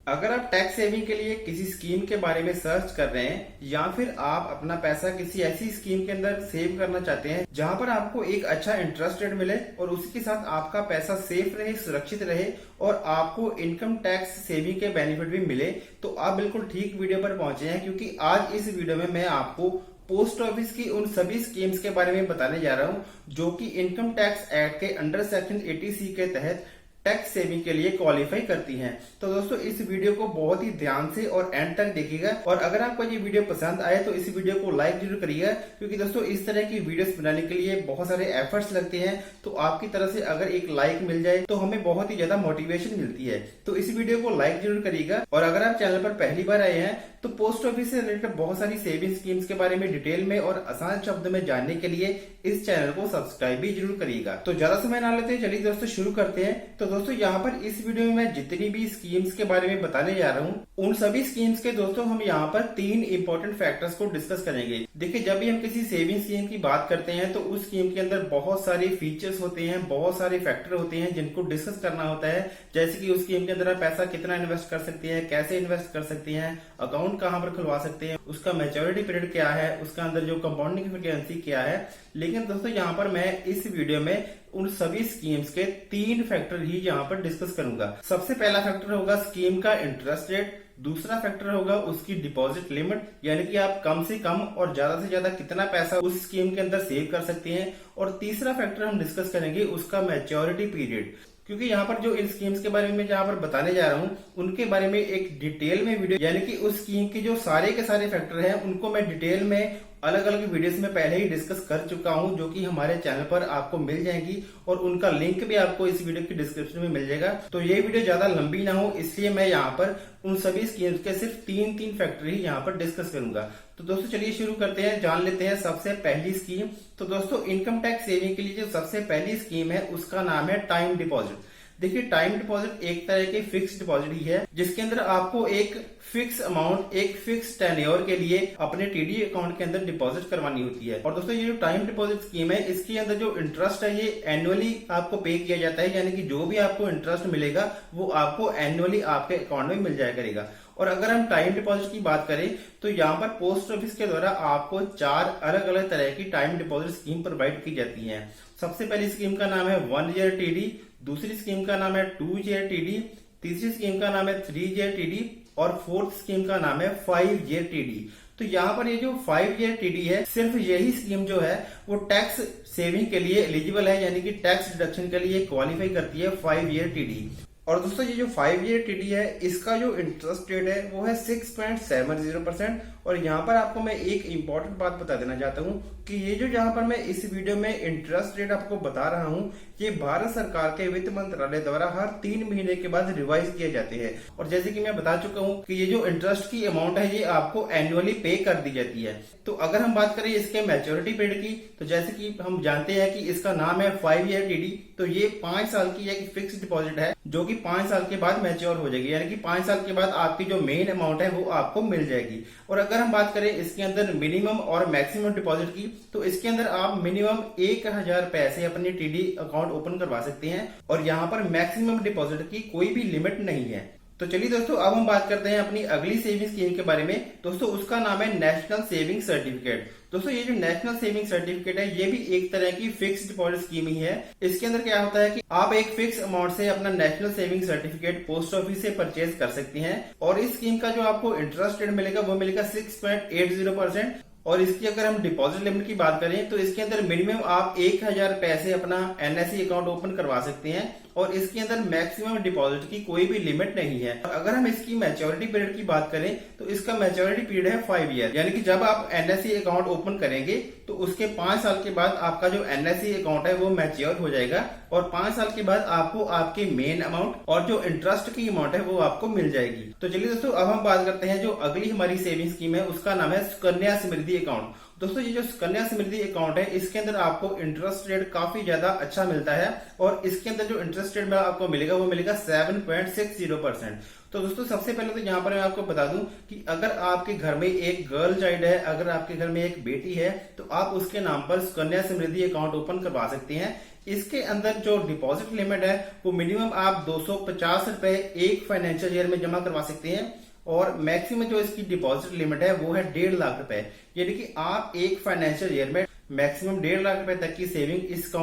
अगर आप tax saving के लिए किसी स्कीम के बारे में सर्च कर रहे हैं या फिर आप अपना पैसा किसी ऐसी स्कीम के अंदर सेव करना चाहते हैं जहां पर आपको एक अच्छा इंटरेस्ट रेट मिले और उसी के साथ आपका पैसा सेफ रहे, सुरक्षित रहे और आपको इनकम टैक्स सेविंग के बेनिफिट भी मिले, तो आप बिल्कुल ठीक वीडियो पर पहुंचे हैं। क्योंकि आज इस वीडियो में मैं आपको पोस्ट ऑफिस की उन सभी स्कीम्स के बारे में बताने जा रहा हूं जो कि इनकम टैक्स एक्ट के अंडर सेक्शन 80C के तहत टैक्स सेविंग के लिए क्वालिफाई करती हैं। तो दोस्तों इस वीडियो को बहुत ही ध्यान से और एंड तक देखिएगा और अगर आपको ये वीडियो पसंद आए तो इस वीडियो को लाइक जरूर करिएगा। क्योंकि दोस्तों इस तरह की वीडियोस बनाने के लिए बहुत सारे एफर्ट्स लगते हैं, तो आपकी तरफ से अगर एक लाइक मिल जाए तो हमें बहुत ही ज्यादा मोटिवेशन मिलती है। तो इस वीडियो को लाइक जरूर करिएगा और अगर आप चैनल पर पहली बार आए हैं तो पोस्ट ऑफिस से रिलेटेड बहुत सारी सेविंग स्कीम्स के बारे में डिटेल में और आसान शब्द में जानने के लिए इस चैनल को सब्सक्राइब भी जरूर करिएगा। तो ज्यादा समय ना लेते चलिए दोस्तों शुरू करते हैं। तो दोस्तों यहाँ पर इस वीडियो में मैं जितनी भी स्कीम्स के बारे में बताने जा रहा हूँ उन सभी स्कीम्स के दोस्तों हम यहाँ पर 3 इंपॉर्टेंट फैक्टर्स को डिस्कस करेंगे। देखिए, जब भी हम किसी सेविंग स्कीम की बात करते हैं तो उस स्कीम के अंदर बहुत सारे फीचर्स होते हैं, बहुत सारे फैक्टर होते हैं जिनको डिस्कस करना होता है। जैसे कि उस स्कीम के अंदर आप पैसा कितना इन्वेस्ट कर सकते हैं, कैसे इन्वेस्ट कर सकते हैं, अकाउंट कहाँ पर खुलवा सकते हैं, उसका मैच्योरिटी पीरियड क्या है, उसका अंदर जो कंपाउंडिंग फ्रीक्वेंसी क्या है। लेकिन दोस्तों यहाँ पर मैं इस वीडियो में उन सभी स्कीम्स के 3 फैक्टर ही यहाँ पर डिस्कस करूंगा। सबसे पहला फैक्टर होगा स्कीम का इंटरेस्ट रेट, दूसरा फैक्टर होगा उसकी डिपॉजिट लिमिट, यानी कि आप कम से कम और ज्यादा से ज्यादा कितना पैसा उस स्कीम के अंदर सेव कर सकते हैं, और तीसरा फैक्टर हम डिस्कस करेंगे उसका मैच्योरिटी पीरियड। क्योंकि यहाँ पर जो इन स्कीम्स के बारे में जहाँ पर बताने जा रहा हूँ उनके बारे में एक डिटेल में वीडियो, यानी कि उस स्कीम के जो सारे के सारे फैक्टर हैं उनको मैं डिटेल में अलग अलग वीडियोस में पहले ही डिस्कस कर चुका हूं, जो कि हमारे चैनल पर आपको मिल जाएंगी और उनका लिंक भी आपको इस वीडियो की डिस्क्रिप्शन में मिल जाएगा। तो ये वीडियो ज्यादा लंबी ना हो इसलिए मैं यहाँ पर उन सभी स्कीम्स के सिर्फ 3 फैक्टर ही यहाँ पर डिस्कस करूंगा। तो दोस्तों चलिए शुरू करते हैं, जान लेते हैं सबसे पहली स्कीम। तो दोस्तों इनकम टैक्स सेविंग के लिए जो सबसे पहली स्कीम है उसका नाम है टाइम डिपॉजिट। देखिए, टाइम डिपॉजिट एक तरह की फिक्स डिपॉजिट ही है जिसके अंदर आपको एक फिक्स अमाउंट एक फिक्स टेन्योर के लिए अपने टीडी अकाउंट के अंदर डिपॉजिट करवानी होती है। और दोस्तों ये जो टाइम डिपॉजिट स्कीम है इसके अंदर जो इंटरेस्ट है ये एनुअली आपको पे किया जाता है, यानी कि जो भी आपको इंटरेस्ट मिलेगा वो आपको एनुअली आपके अकाउंट में मिल जाया करेगा। और अगर हम टाइम डिपॉजिट की बात करें तो यहाँ पर पोस्ट ऑफिस के द्वारा आपको 4 अलग अलग तरह की टाइम डिपॉजिट स्कीम प्रोवाइड की जाती है। सबसे पहली स्कीम का नाम है 1 ईयर टीडी, दूसरी स्कीम का नाम है 2 ईयर टीडी, तीसरी स्कीम का नाम है 3 ईयर टीडी और फोर्थ स्कीम का नाम है 5 ईयर टीडी। तो यहाँ पर ये जो 5 ईयर टीडी है, सिर्फ यही स्कीम जो है वो टैक्स सेविंग के लिए एलिजिबल है, यानी कि टैक्स डिडक्शन के लिए क्वालिफाई करती है 5 ईयर टीडी। और दोस्तों ये जो 5 ईयर टीडी है इसका जो इंटरेस्ट रेट है वो है 6.70%। और यहाँ पर आपको मैं एक इम्पॉर्टेंट बात बता देना चाहता हूँ कि ये जो यहाँ पर मैं इस वीडियो में इंटरेस्ट रेट आपको बता रहा हूँ ये भारत सरकार के वित्त मंत्रालय द्वारा हर 3 महीने के बाद रिवाइज किए जाते हैं। और जैसे कि मैं बता चुका हूँ कि ये जो इंटरेस्ट की अमाउंट है ये आपको एनुअली पे कर दी जाती है। तो अगर हम बात करें इसके मैच्योरिटी पीरियड की, तो जैसे कि हम जानते हैं कि इसका नाम है 5 ईयर टीडी, तो ये 5 साल की एक फिक्स डिपॉजिट है जो कि 5 साल के बाद मैच्योर हो जाएगी, यानी कि 5 साल के बाद आपकी जो मेन अमाउंट है वो आपको मिल जाएगी। और अगर हम बात करें इसके अंदर मिनिमम और मैक्सिमम डिपॉजिट की, तो इसके अंदर आप मिनिमम 1000 पैसे अपनी टीडी अकाउंट ओपन करवा सकते हैं और यहाँ पर मैक्सिमम डिपॉजिट की कोई भी लिमिट नहीं है। तो चलिए दोस्तों अब हम बात करते हैं अपनी अगली सेविंग स्कीम के बारे में। दोस्तों उसका नाम है नेशनल सेविंग सर्टिफिकेट। दोस्तों ये जो नेशनल सेविंग सर्टिफिकेट है ये भी एक तरह की फिक्स डिपॉजिट स्कीम ही है। इसके अंदर क्या होता है कि आप एक फिक्स अमाउंट से अपना national saving certificate post office से परचेज कर सकते हैं और इस स्कीम का जो आपको इंटरेस्ट रेट मिलेगा वो मिलेगा 6.80%। और इसकी अगर हम डिपॉजिट लिमिट की बात करें तो इसके अंदर मिनिमम आप 1000 पैसे अपना एनएसई अकाउंट ओपन करवा सकते हैं और इसके अंदर मैक्सिमम डिपॉजिट की कोई भी लिमिट नहीं है। अगर हम इसकी मैच्योरिटी पीरियड की बात करें तो इसका मैच्योरिटी पीरियड है 5 ईयर, यानी कि जब आप एनएसई अकाउंट ओपन करेंगे तो उसके 5 साल के बाद आपका जो एनएसई अकाउंट है वो मैच्योर हो जाएगा और 5 साल के बाद आपको आपके मेन अमाउंट और जो इंटरेस्ट की अमाउंट है वो आपको मिल जाएगी। तो चलिए दोस्तों अब हम बात करते हैं जो अगली हमारी सेविंग स्कीम है उसका नाम है सुकन्या समृद्धि अकाउंट। दोस्तों ये जो सुकन्या समृद्धि अकाउंट है इसके अंदर आपको इंटरेस्ट रेट काफी ज्यादा अच्छा मिलता है और इसके अंदर जो इंटरेस्ट रेट आपको मिलेगा वो मिलेगा 7.60%। तो दोस्तों सबसे पहले तो यहाँ पर मैं आपको बता दूं कि अगर आपके घर में एक गर्ल चाइल्ड है, अगर आपके घर में एक बेटी है तो आप उसके नाम पर सुकन्या समृद्धि अकाउंट ओपन करवा सकते हैं। इसके अंदर जो डिपॉजिट लिमिट है वो मिनिमम आप 250 रुपए एक फाइनेंशियल ईयर में जमा करवा सकते हैं और मैक्सिमम जो इसकी डिपॉजिट लिमिट है वो है 1.5 लाख रुपए। यानी कि आप एक फाइनेंशियल ईयर में मैक्सिमम 1.5 लाख रुपए तक की सेविंग इस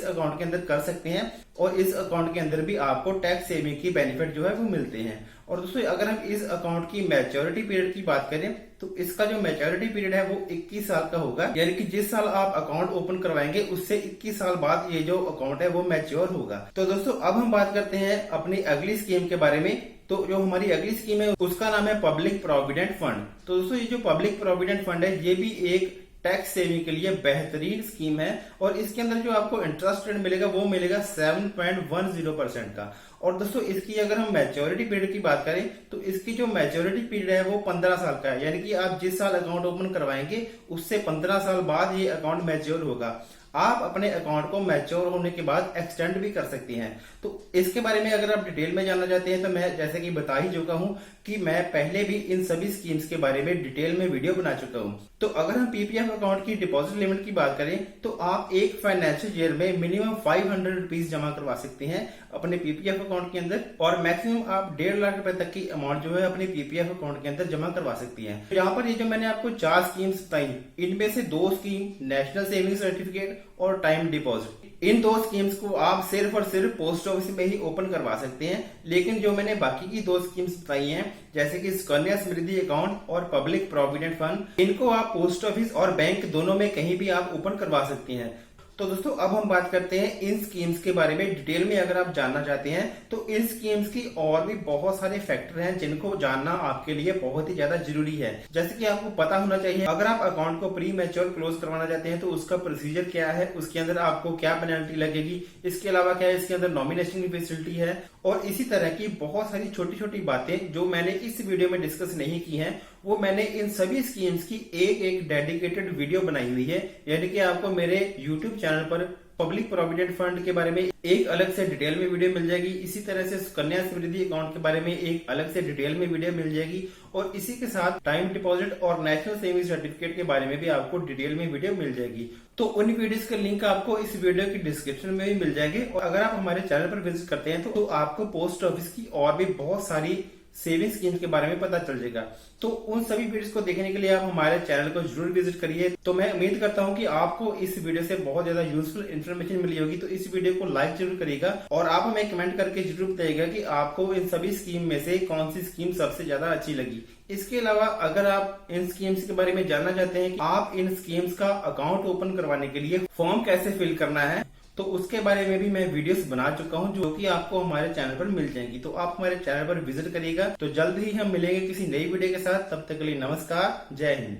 अकाउंट के अंदर कर सकते हैं और इस अकाउंट के अंदर भी आपको टैक्स सेविंग की बेनिफिट जो है वो मिलते हैं। और दोस्तों अगर हम इस अकाउंट की मैच्योरिटी पीरियड की बात करें तो इसका जो मैच्योरिटी पीरियड है वो 21 साल का होगा। यानी कि जिस साल आप अकाउंट ओपन करवाएंगे उससे 21 साल बाद ये जो अकाउंट है वो मैच्योर होगा। तो दोस्तों अब हम बात करते हैं अपनी अगली स्कीम के बारे में। तो जो हमारी अगली स्कीम है उसका नाम है पब्लिक प्रोविडेंट फंड। तो दोस्तों ये जो पब्लिक प्रोविडेंट फंड है ये भी एक टैक्स सेविंग के लिए बेहतरीन स्कीम है और इसके अंदर जो आपको इंटरेस्ट रेट मिलेगा वो मिलेगा 7.10% का। और दोस्तों इसकी अगर हम मैच्योरिटी पीरियड की बात करें तो इसकी जो मैच्योरिटी पीरियड है वो 15 साल का है। यानी कि आप जिस साल अकाउंट ओपन करवाएंगे उससे 15 साल बाद ये अकाउंट मैच्योर होगा। आप अपने अकाउंट को मैच्योर होने के बाद एक्सटेंड भी कर सकती हैं। तो इसके बारे में अगर आप डिटेल में जानना चाहते हैं तो मैं जैसे कि बता ही चुका हूं कि मैं पहले भी इन सभी स्कीम्स के बारे में डिटेल में वीडियो बना चुका हूं। तो अगर हम पीपीएफ अकाउंट की डिपॉजिट लिमिट की बात करें तो आप एक फाइनेंशियल ईयर में मिनिमम 500 रुपीज जमा करवा सकते हैं अपने पीपीएफ अकाउंट के अंदर और मैक्सिमम आप 1.5 लाख रुपए तक की अमाउंट जो है अपने पीपीएफ अकाउंट के अंदर जमा करवा सकती हैं। यहाँ पर ये जो मैंने आपको 4 स्कीम्स बताई इनमें से 2 स्कीम नेशनल सेविंग सर्टिफिकेट और टाइम डिपॉजिट, इन 2 स्कीम्स को आप सिर्फ और सिर्फ पोस्ट ऑफिस में ही ओपन करवा सकते हैं। लेकिन जो मैंने बाकी की 2 स्कीम्स बताई हैं जैसे कि सुकन्या समृद्धि अकाउंट और पब्लिक प्रोविडेंट फंड, इनको आप पोस्ट ऑफिस और बैंक दोनों में कहीं भी आप ओपन करवा सकती हैं। तो दोस्तों अब हम बात करते हैं इन स्कीम्स के बारे में डिटेल में। अगर आप जानना चाहते हैं तो इन स्कीम्स की और भी बहुत सारे फैक्टर हैं जिनको जानना आपके लिए बहुत ही ज्यादा जरूरी है। जैसे कि आपको पता होना चाहिए अगर आप अकाउंट को प्री मैच्योर क्लोज करवाना चाहते हैं तो उसका प्रोसीजर क्या है, उसके अंदर आपको क्या पेनल्टी लगेगी, इसके अलावा क्या है इसके अंदर नॉमिनेशन की फैसिलिटी है और इसी तरह की बहुत सारी छोटी छोटी बातें जो मैंने इस वीडियो में डिस्कस नहीं की हैं वो मैंने इन सभी स्कीम्स की एक डेडिकेटेड वीडियो बनाई हुई है। यानी कि आपको मेरे YouTube चैनल पर पब्लिक प्रोविडेंट फंड के बारे में एक अलग से डिटेल में वीडियो मिल जाएगी। इसी तरह से सुकन्या समृद्धि अकाउंट के बारे में एक अलग से डिटेल में वीडियो मिल जाएगी और इसी के साथ टाइम डिपॉजिट और नेशनल सेविंग सर्टिफिकेट के बारे में भी आपको डिटेल में वीडियो मिल जाएगी। तो उन वीडियोस का लिंक आपको इस वीडियो की डिस्क्रिप्शन में भी मिल जाएगी। और अगर आप हमारे चैनल पर विजिट करते हैं तो आपको पोस्ट ऑफिस की और भी बहुत सारी सेविंग स्कीम्स के बारे में पता चल जाएगा। तो उन सभी वीडियोस को देखने के लिए आप हमारे चैनल को जरूर विजिट करिए। तो मैं उम्मीद करता हूं कि आपको इस वीडियो से बहुत ज्यादा यूजफुल इन्फॉर्मेशन मिली होगी। तो इस वीडियो को लाइक जरूर करिएगा और आप हमें कमेंट करके जरूर बताइएगा कि आपको इन सभी स्कीम में से कौन सी स्कीम सबसे ज्यादा अच्छी लगी। इसके अलावा अगर आप इन स्कीम्स के बारे में जानना चाहते हैं कि आप इन स्कीम्स का अकाउंट ओपन करवाने के लिए फॉर्म कैसे फिल करना है तो उसके बारे में भी मैं वीडियोस बना चुका हूं जो कि आपको हमारे चैनल पर मिल जाएंगी। तो आप हमारे चैनल पर विजिट करिएगा। तो जल्द ही हम मिलेंगे किसी नई वीडियो के साथ। तब तक के लिए नमस्कार, जय हिंद।